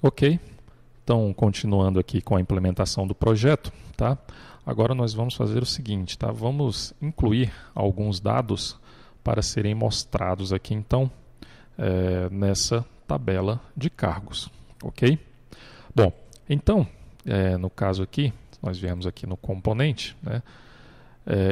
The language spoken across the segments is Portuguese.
Ok, então continuando aqui com a implementação do projeto, tá? Agora nós vamos fazer o seguinte, tá? Vamos incluir alguns dados para serem mostrados aqui então nessa tabela de cargos, ok? Bom, então, no caso aqui, nós viemos aqui no componente, né?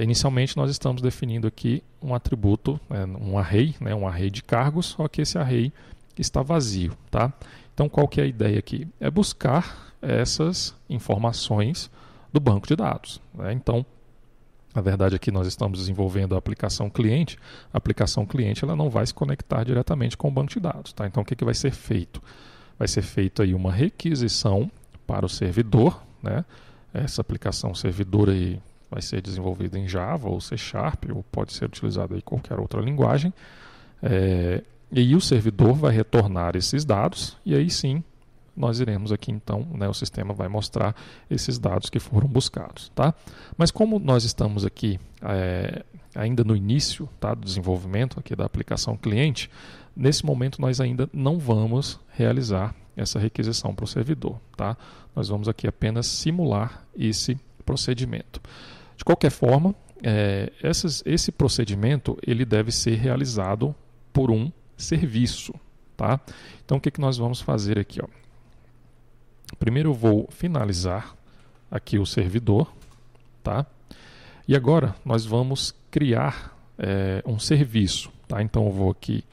Inicialmente nós estamos definindo aqui um atributo, um array, né? Um array de cargos, só que esse array está vazio, tá? Então, qual que é a ideia aqui? É buscar essas informações do banco de dados, né? Então, na verdade, aqui nós estamos desenvolvendo a aplicação cliente. A aplicação cliente ela não vai se conectar diretamente com o banco de dados, tá? Então, o que vai ser feito? Vai ser feito aí uma requisição para o servidor, né? Essa aplicação servidor aí vai ser desenvolvida em Java ou C#, ou pode ser utilizada em qualquer outra linguagem. E aí o servidor vai retornar esses dados e aí sim nós iremos aqui então, né, o sistema vai mostrar esses dados que foram buscados, tá? Mas como nós estamos aqui ainda no início, tá, do desenvolvimento aqui da aplicação cliente, nesse momento nós ainda não vamos realizar essa requisição para o servidor, tá? Nós vamos aqui apenas simular esse procedimento. De qualquer forma, esse procedimento ele deve ser realizado por um serviço, tá? Então o que nós vamos fazer aqui, ó? Primeiro eu vou finalizar aqui o servidor, tá? E agora nós vamos criar um serviço, tá? Então eu vou aqui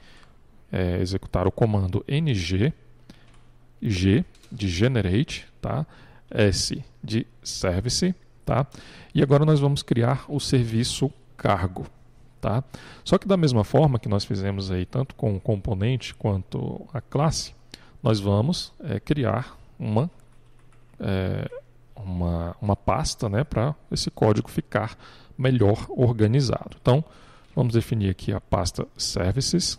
executar o comando ng g de generate, tá? S de service, tá? E agora nós vamos criar o serviço cargo, tá? Só que da mesma forma que nós fizemos aí tanto com o componente quanto a classe, nós vamos criar uma pasta, né, para esse código ficar melhor organizado. Então, vamos definir aqui a pasta services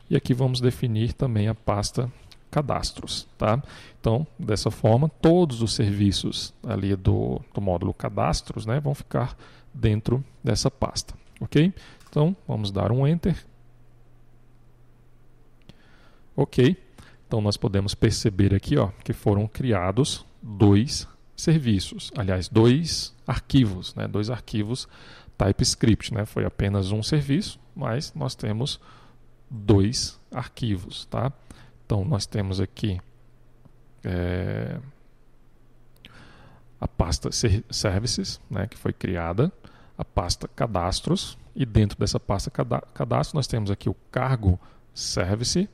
e aqui vamos definir também a pasta cadastros, tá? Então, dessa forma, todos os serviços ali do módulo cadastros, né, vão ficar dentro dessa pasta, ok? Então, vamos dar um Enter. Ok. Então, nós podemos perceber aqui, ó, que foram criados dois serviços, aliás, dois arquivos, né, dois arquivos TypeScript, né? Foi apenas um serviço, mas nós temos dois arquivos, tá? Então, nós temos aqui a pasta Services, né, que foi criada, a pasta Cadastros, e dentro dessa pasta Cadastros nós temos aqui o cargo Service.ts,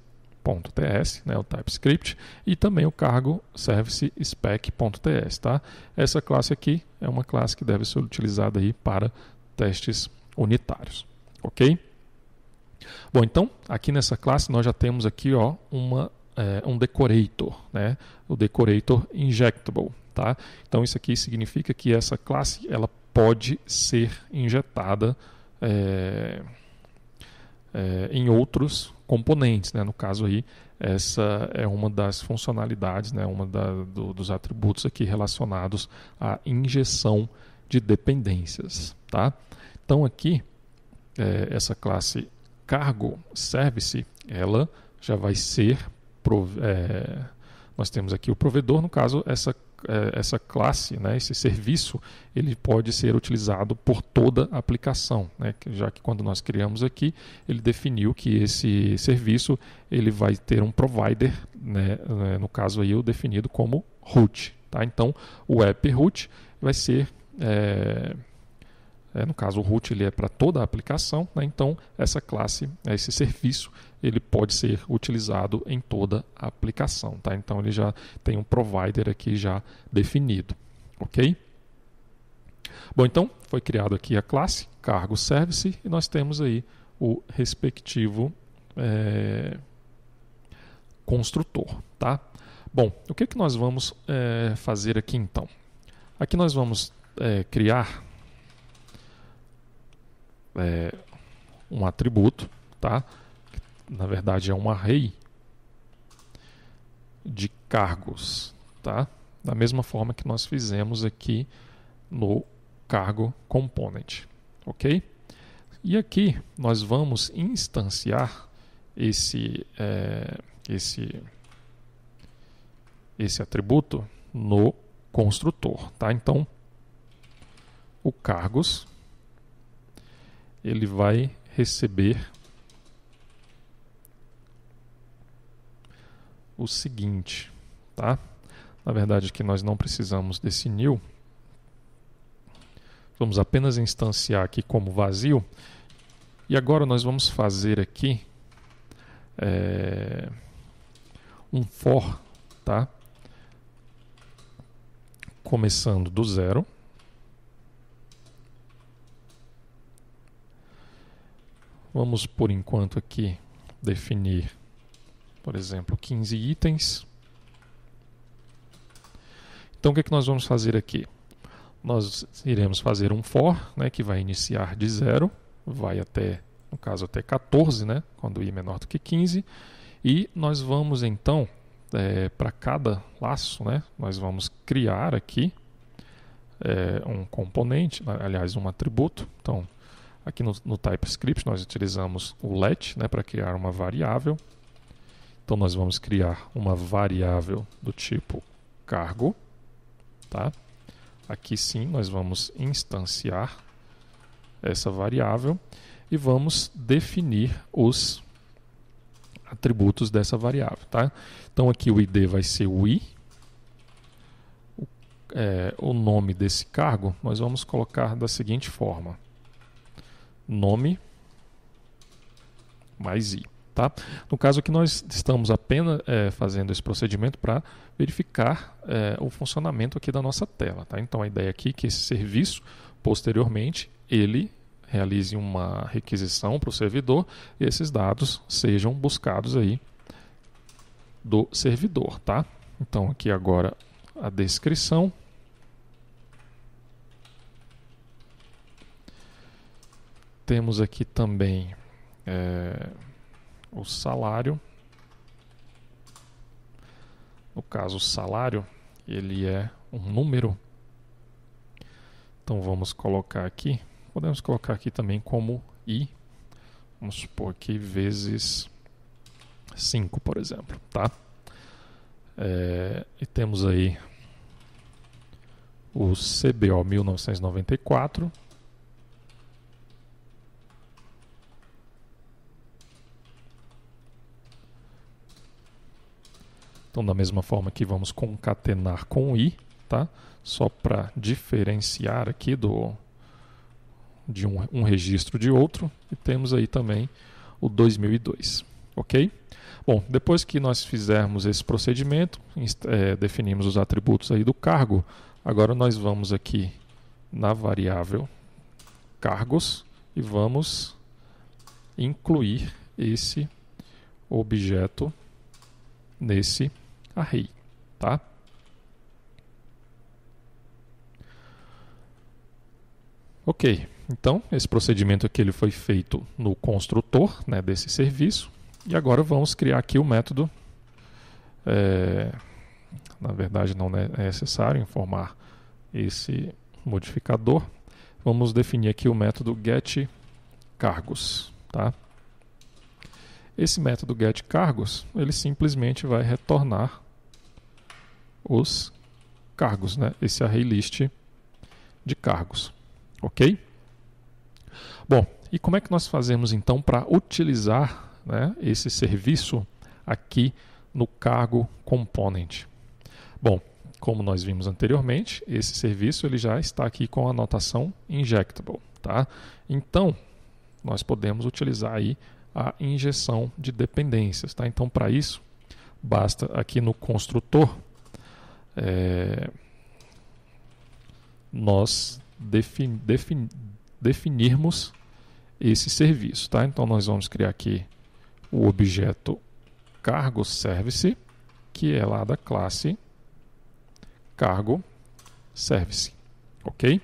né, o TypeScript, e também o cargo Service Spec.ts, tá? Essa classe aqui é uma classe que deve ser utilizada aí para testes unitários, ok? Bom, então, aqui nessa classe nós já temos aqui, ó, um decorator, né? O decorator injectable, tá? Então isso aqui significa que essa classe ela pode ser injetada em outros componentes, né? No caso aí, essa é uma das funcionalidades, né? Dos atributos aqui relacionados à injeção de dependências, tá? Então aqui, essa classe cargo service, ela já vai ser nós temos aqui o provedor, no caso essa classe, né, esse serviço, ele pode ser utilizado por toda a aplicação, né, já que quando nós criamos aqui, ele definiu que esse serviço ele vai ter um provider, né, no caso aí o definido como root, tá? Então o app root vai ser no caso, o root ele é para toda a aplicação, né? Então essa classe, esse serviço, ele pode ser utilizado em toda a aplicação, tá? Então ele já tem um provider aqui já definido, ok? Bom, então foi criado aqui a classe cargo service e nós temos aí o respectivo construtor, tá? Bom, o que nós vamos fazer aqui então? Aqui nós vamos criar um atributo, tá? Na verdade é um array de cargos, tá? Da mesma forma que nós fizemos aqui no cargo component, ok? E aqui nós vamos instanciar esse esse atributo no construtor, tá? Então, o cargos ele vai receber o seguinte, tá? Na verdade, aqui nós não precisamos desse new. Vamos apenas instanciar aqui como vazio. E agora nós vamos fazer aqui um for, tá? Começando do zero. Vamos, por enquanto, aqui definir, por exemplo, 15 itens. Então, o que é que nós vamos fazer aqui? Nós iremos fazer um for, né, que vai iniciar de 0, vai até, no caso, até 14, né, quando i é menor do que 15. E nós vamos, então, para cada laço, né, nós vamos criar aqui um componente, aliás, um atributo. Então, aqui no TypeScript nós utilizamos o let, né, para criar uma variável. Então nós vamos criar uma variável do tipo cargo, tá? Aqui sim nós vamos instanciar essa variável e vamos definir os atributos dessa variável, tá? Então aqui o id vai ser o i, o nome desse cargo nós vamos colocar da seguinte forma: nome mais i, tá? No caso aqui nós estamos apenas fazendo esse procedimento para verificar o funcionamento aqui da nossa tela, tá? Então a ideia aqui é que esse serviço, posteriormente, ele realize uma requisição para o servidor e esses dados sejam buscados aí do servidor, tá? Então aqui agora a descrição. Temos aqui também o salário. No caso, o salário, ele é um número. Então vamos colocar aqui, podemos colocar aqui também como i, vamos supor aqui vezes 5, por exemplo, tá? E temos aí o CBO 1994. Então, da mesma forma que vamos concatenar com i, tá? Só para diferenciar aqui de um registro de outro. E temos aí também o 2002, ok? Bom, depois que nós fizermos esse procedimento, definimos os atributos aí do cargo, agora nós vamos aqui na variável cargos e vamos incluir esse objeto nesse array, tá? Ok, então esse procedimento aqui ele foi feito no construtor, né, desse serviço, e agora vamos criar aqui o método. Na verdade não é necessário informar esse modificador. Vamos definir aqui o método getCargos, tá? Esse método getCargos, ele simplesmente vai retornar os cargos, né? Esse array list de cargos, ok? Bom, e como é que nós fazemos então para utilizar, né, esse serviço aqui no cargo component? Bom, como nós vimos anteriormente, esse serviço ele já está aqui com a notação injectable, tá? Então, nós podemos utilizar aí a injeção de dependências, tá? Então, para isso, basta aqui no construtor nós definirmos esse serviço, tá? Então, nós vamos criar aqui o objeto cargo service, que é lá da classe cargo service, ok?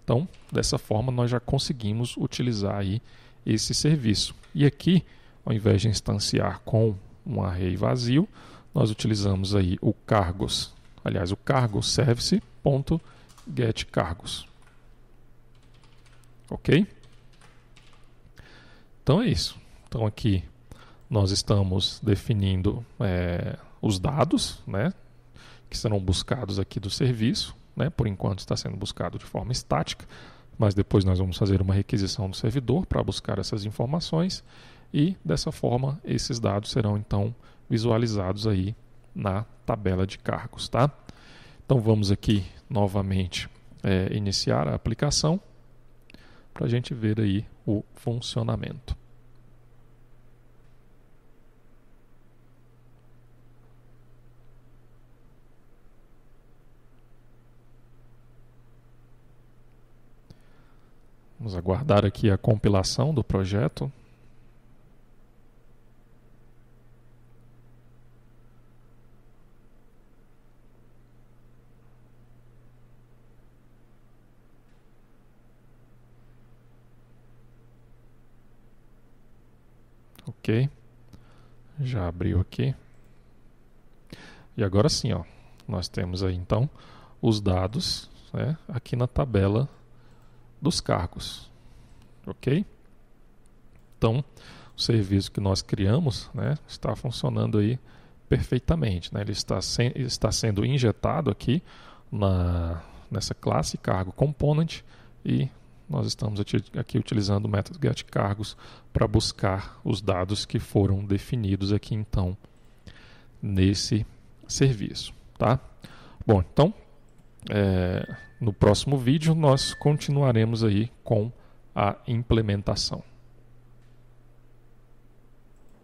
Então, dessa forma, nós já conseguimos utilizar aí esse serviço. E aqui, ao invés de instanciar com um array vazio, nós utilizamos aí o cargos, aliás, o cargo service.getCargos. Ok? Então é isso. Então aqui nós estamos definindo os dados, né, que serão buscados aqui do serviço, né? Por enquanto está sendo buscado de forma estática, mas depois nós vamos fazer uma requisição do servidor para buscar essas informações e dessa forma esses dados serão então visualizados aí na tabela de cargos, tá? Então vamos aqui novamente iniciar a aplicação para a gente ver aí o funcionamento. Vamos aguardar aqui a compilação do projeto. Ok, já abriu aqui. E agora sim, ó, nós temos aí então os dados, né, aqui na tabela dos cargos. Ok? Então, o serviço que nós criamos, né, está funcionando aí perfeitamente, né? Ele está sendo injetado aqui nessa classe cargo component e nós estamos aqui utilizando o método getCargos para buscar os dados que foram definidos aqui então nesse serviço, tá? Bom, então no próximo vídeo nós continuaremos aí com a implementação.